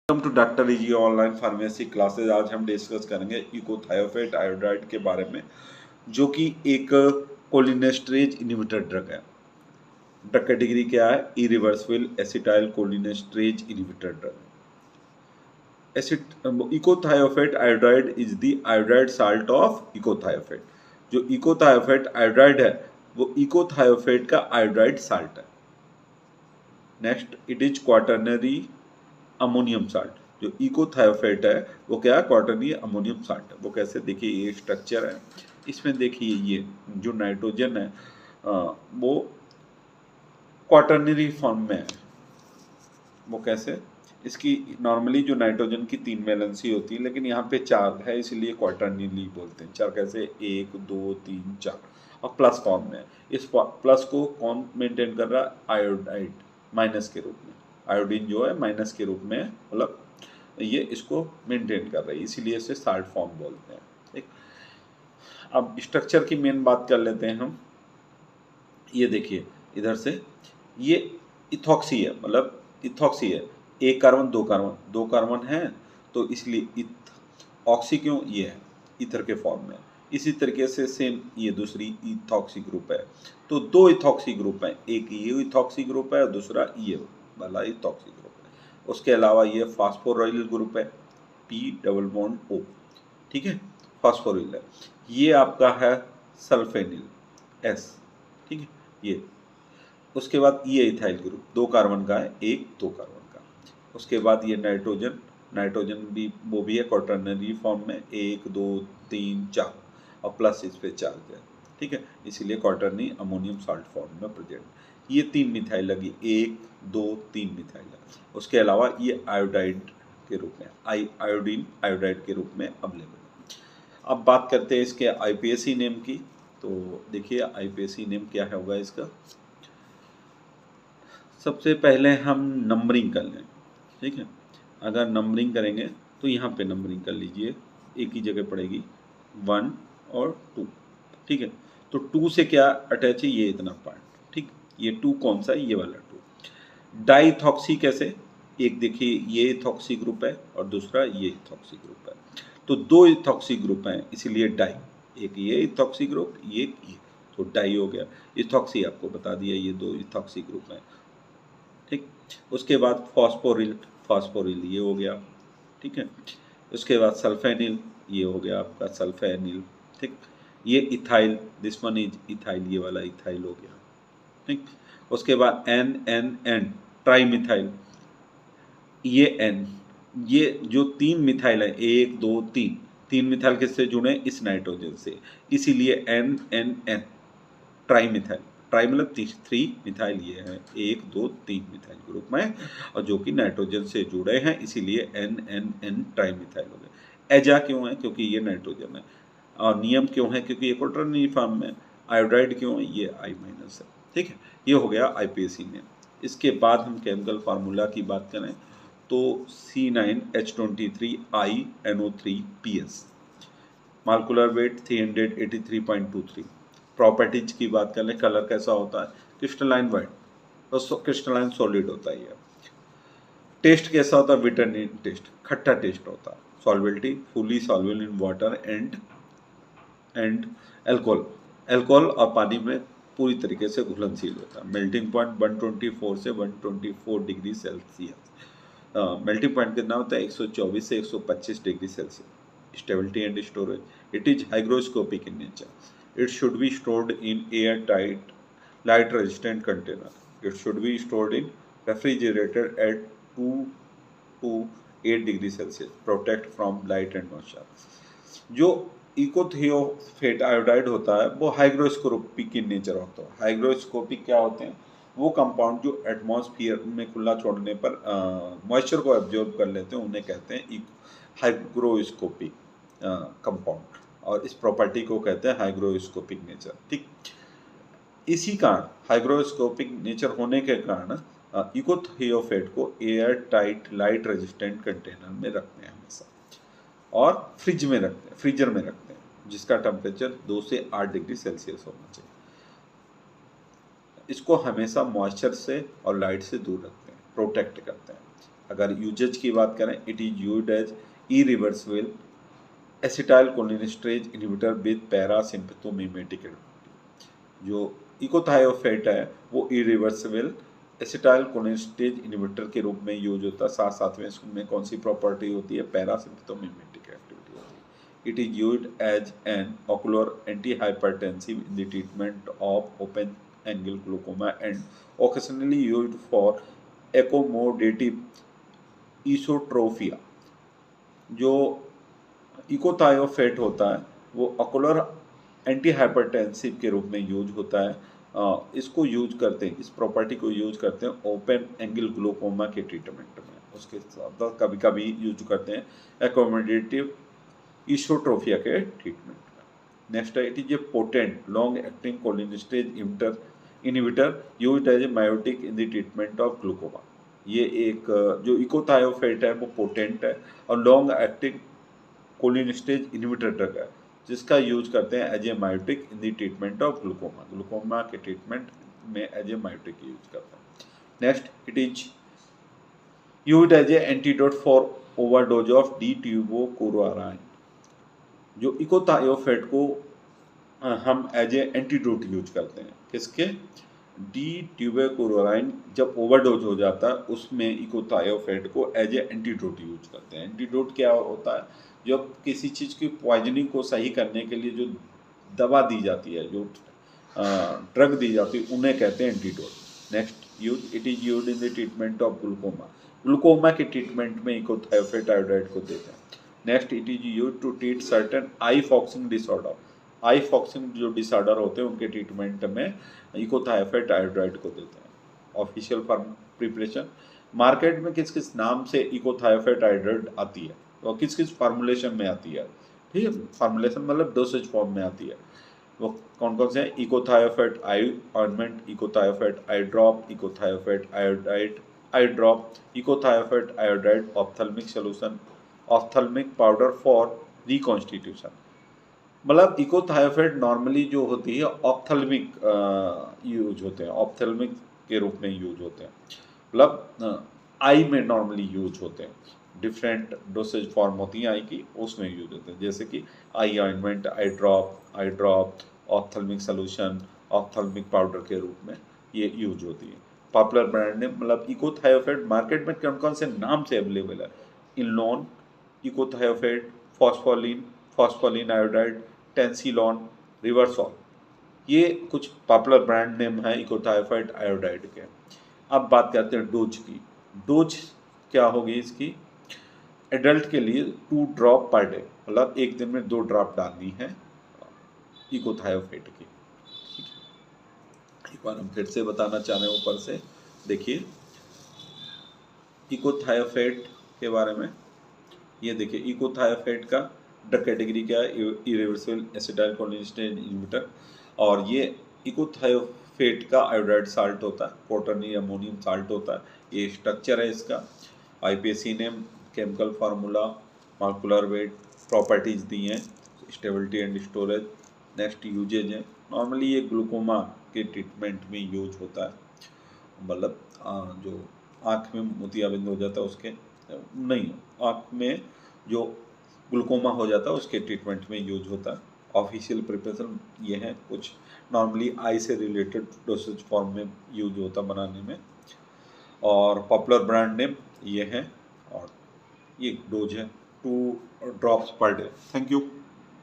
Welcome to doctor easy online pharmacy classes. आज हम discuss करेंगे इकोथायोफेट आयोडाइड के बारे में, जो कि एक कोलिनेस्टरेज इनहिबिटर ड्रग है। ड्रग कैटेगरी क्या है? Irreversible acetyl cholinesterase inhibitor drug. Echothiophate iodide is the iodide salt of echothiophate. जो इकोथायोफेट आयोडाइड है वो इकोथायोफेट का आयोडाइड साल्ट है। Next, it is quaternary ammonium salt. जो इकोथायोफेट है वो क्या है? क्वाटर्नरी अमोनियम साल्ट है। वो कैसे? देखिए, ये स्ट्रक्चर है, इसमें देखिए ये जो नाइट्रोजन है वो क्वाटर्नरी फॉर्म में है। वो कैसे? इसकी नॉर्मली जो नाइट्रोजन की 3 वैलेंसी होती है, लेकिन यहाँ पे 4 है, इसलिए क्वाटर्नरी बोलते हैं। 4 कैसे? 1 2 3 4 और प्लस फॉर्म में है। इस प्लस को कौन मेंटेन कर रहा है? आयोडाइड, माइनस के रूप में। आयोडीन जो है माइनस के रूप में, मतलब ये इसको मेंटेन कर रही है, इसीलिए इसे साल्ट फॉर्म बोलते हैं। ठीक, अब स्ट्रक्चर की मेन बात कर लेते हैं हम। ये देखिए इधर से, ये इथॉक्सी है, मतलब इथॉक्सी है। एक कार्बन, दो कार्बन है, तो इसलिए इथ ऑक्सी क्यों? ये है ईथर के फॉर्म में। इसी तरीके से सेम ये दूसरी इथॉक्सी ग्रुप है। तो 2 इथॉक्सी ग्रुप है, एक ये इथॉक्सी ग्रुप है और दूसरा ये वाला इथॉक्सी ग्रुप है। उसके अलावा ये फास्फोराइल ग्रुप है, पी डबल बॉन्ड ओ। ठीक है, फास्फोरिल है। ये आपका है सल्फेनिल, एस। ठीक है, ये। उसके बाद ये इथाइल ग्रुप 2 कार्बन का है, एक 2 कार्बन का। उसके बाद ये नाइट्रोजन, नाइट्रोजन भी वो भी है क्वाटर्नरी फॉर्म में, 1 2 3 4 और प्लस इस पे चार्ज है। ठीक है, इसीलिए क्वाटर्नी अमोनियम साल्ट फॉर्म में प्रेजेंट। ये 3 मिथाइल लगी, 1 2 3 मिथाइल लगी। उसके अलावा ये आयोडाइड के रूप में, आयोडीन आयोडाइड के रूप में अवेलेबल है। अब बात करते हैं इसके आईपीएसी नेम की। तो देखिए आईपीएसी नेम क्या है होगा इसका। सबसे पहले हम नंबरिंग कर लें। ठीक है, अगर नंबरिंग करेंगे तो यहाँ पे नंबरिंग कर लीजिए, एक ही जगह पड़ेगी 1 और 2। ठीक है, तो 2 से क्या अटैच है? ये इतना पार्ट। ठीक, ये 2 कौन सा है? ये वाला 2। डाइथॉक्सी कैसे? एक देखिए ये इथॉक्सी ग्रुप है और दूसरा ये इथॉक्सी ग्रुप है। तो 2 इथॉक्सी ग्रुप हैं, इसीलिए डाई। एक ये इथॉक्सी ग्रुप, ये तो डाई हो गया। इथॉक्सी आपको बता दिया, ये 2 इथॉक्सी ग्रुप हैं। ठीक, उसके बाद फॉस्फोरिल, फॉस्फोरिल ये हो गया। ठीक है, उसके बाद सल्फेनिल, ये हो गया आपका सल्फेनिल। ठीक, ये ethyl, this one is ethyl, ये वाला इथाइल हो गया। ठीक, उसके बाद N N N trimethyl, ये एन, ये जो 3 मिथाइल है, 1 2 3, 3 मिथाइल किससे जुड़े? इस नाइट्रोजन से, इसीलिए N N N trimethyl. Tri मतलब 3 मिथाइल, ये है 1 2 3 मिथाइल ग्रुप में, और जो कि नाइट्रोजन से जुड़े हैं, इसीलिए N N N trimethyl हो गए। एजा क्यों है? क्योंकि ये नाइट्रोजन है। और नियम क्यों है? क्योंकि ये क्वाटर्नरी फॉर्म में। आयोडाइड क्यों है? ये I- है। ठीक है, ये हो गया आईपीएसी में। इसके बाद हम केमिकल फार्मूला की बात करें तो C9H23INO3PS, मार्कुलर वेट 383.23। प्रॉपर्टीज की बात करें, कलर कैसा होता है? क्रिस्टलाइन वाइट, तो क्रिस्टलाइन सॉलिड होता है ये। टेस्ट कैसा होता है? विटामिन टेस्ट, खट्टा टेस्ट होता है। Solubility, fully soluble in water and alcohol, alcohol और पानी में पूरी तरीके से घुलनशील होता है। मेल्टिंग पॉइंट 124 से 124 डिग्री सेल्सियस। मेल्टिंग पॉइंट कितना होता है? 124 से 125 degree Celsius. Stability and storage, it is hygroscopic in nature. It should be stored in air tight light resistant container. It should be stored in refrigerator at 2 to 8 degree Celsius, protect from light and moisture. जो echothiophate iodide होता है वो hygroscopic in nature होता है। Hygroscopic क्या होते हैं? वो कंपाउंड जो एटमॉस्फेयर में खुला छोड़ने पर मॉइस्चर को एब्जॉर्ब कर लेते हैं, उन्हें कहते हैं हाइग्रोस्कोपिक कंपाउंड, और इस प्रॉपर्टी को कहते हैं हाइग्रोस्कोपिक नेचर। ठीक, इसी कारण हाइग्रोस्कोपिक नेचर होने के कारण इकोथियोफेट को air tight light resistant container में रखते हैं हमेशा, और फ्रिज में रखते हैं, फ्रीजर में रखते हैं, जिसका टेम्परेचर 2 से 8 डिग्री सेल्सियस होना चाहिए। इसको हमेशा मॉइस्चर से और लाइट से दूर रखते हैं, प्रोटेक्ट करते हैं। अगर यूजेज की बात करें, it is used as irreversible acetyl cholinesterase inhibitor with parasympathomimetic activity. जो इकोथायोफेट है वो इरिवर्सिबल एसिटाइल कोलिनेस्टरेज इनहिबिटर के रूप में यूज होता है। साथ साथ में इसमें कौन सी प्रॉपर्टी होती है, पैरासिम्पथोमिमेटिक एक्टिविटी होती है। It is used as an ocular antihypertensive in the treatment of open angle glaucoma and occasionally used for accommodative esotropia. जो इकोथायोफेट होता है वो ऑकुलर एंटीहाइपरटेंसिव के रूप में यूज होता है। इसको यूज करते हैं, इस प्रॉपर्टी को यूज करते हैं ओपन एंगल ग्लूकोमा के ट्रीटमेंट में। उसके साथ कभी कभी यूज करते हैं एकोमोडेटिव ईसोट्रोफिया के ट्रीटमेंट में। नेक्स्ट है, it is a potent long acting cholinesterase inhibitor used as a miotic in the treatment of glaucoma. ये एक जो इकोथायोफेट है वो पोटेंट है और long acting cholinesterase inhibitor drug है जिसका यूज करते हैं as a miotic in the treatment of glaucoma. Glaucoma के ट्रीटमेंट में एज ए मायोटिक यूज करते हैं। Next, it is used as a antidote for overdose of D ट्यूबोकुराराइन। जो इकोथायोफेट को हम एज ए एंटीडोट यूज करते हैं, किसके, डी ट्यूबोकुराराइन जब ओवरडोज हो जाता है उसमें इकोथायोफेट को एज ए एंटीडोट यूज करते हैं। एंटीडोट क्या होता है, जब किसी चीज़ की पॉइजनिंग को सही करने के लिए जो दवा दी जाती है, जो ड्रग दी जाती है, उन्हें कहते हैं antidote. Next, use it is used in the treatment of glaucoma. Glaucoma के ट्रीटमेंट में इकोथायोफेट आयोडाइड को देते हैं। Next, it is used to treat certain eye focusing disorder. Eye focusing जो डिसऑर्डर होते हैं उनके ट्रीटमेंट में इकोथायोफेट आयोडाइड को देते हैं। ऑफिशियल फॉर्म प्रिपरेशन, मार्केट में किस किस नाम से इकोथायोफेट आयोडाइड आती है और किस किस फार्मूलेशन में आती है, ठीक है, फार्मूलेशन मतलब डोसेज फॉर्म में आती है। वो कौन कौन से हैं, echothiophate eye ointment, echothiophate eye drop, echothiophate iodide eye drop, echothiophate iodide ophthalmic solution, ophthalmic powder for reconstitution. मतलब इकोथायोफेट नॉर्मली जो होती है ऑप्थेल्मिक यूज होते हैं, ऑप्थेल्मिक के रूप में यूज होते हैं, मतलब आई में नॉर्मली यूज होते हैं। डिफरेंट डोसेज फॉर्म होती हैं आई की, उसमें यूज होते हैं, जैसे कि eye ointment, eye drop, ophthalmic solution, ophthalmic powder के रूप में ये यूज होती है। पॉपुलर ब्रांड नेम, मतलब इकोथायोफेट मार्केट में कौन कौन से नाम से अवेलेबल है, इनलोन, इकोथायोफेट, फॉस्फोलिन आयोडाइड, टेंसिलॉन, रिवर्सॉल, ये कुछ पॉपुलर ब्रांड नेम है इकोथायोफेट आयोडाइड के। अब बात करते हैं डोज की। डोज क्या होगी इसकी, एडल्ट के लिए 2 ड्रॉप पर डे, मतलब एक दिन में 2 ड्रॉप डालनी है इकोथायोफेट की। एक बार हम फिर से बताना चाह रहे हैं ऊपर से, देखिए इकोथायोफेट के बारे में, ये देखिए इकोथायोफेट का ड्रग कैटेगरी क्या है, इरिवर्सिबल एसिटाइल कोलिनेस्टेज इनहिबिटर, और ये इकोथायोफेट का आयोडाइड साल्ट होता है, क्वाटरनी अमोनियम साल्ट होता है। ये स्ट्रक्चर है इसका, IUPAC name, chemical formula, molecular weight, properties दी हैं, stability and storage. Next, usages है, नॉर्मली ये ग्लूकोमा के ट्रीटमेंट में यूज होता है, मतलब जो आँख में मोतियाबिंद हो जाता है उसके नहीं, आँख में जो ग्लूकोमा हो जाता है उसके ट्रीटमेंट में यूज होता है। ऑफिशियल प्रिपरेशन ये हैं कुछ, नॉर्मली आई से रिलेटेड डोसेज फॉर्म में यूज होता बनाने में, और पॉपुलर ब्रांड नेम ये है, और ये डोज है 2 drops per day. Thank you.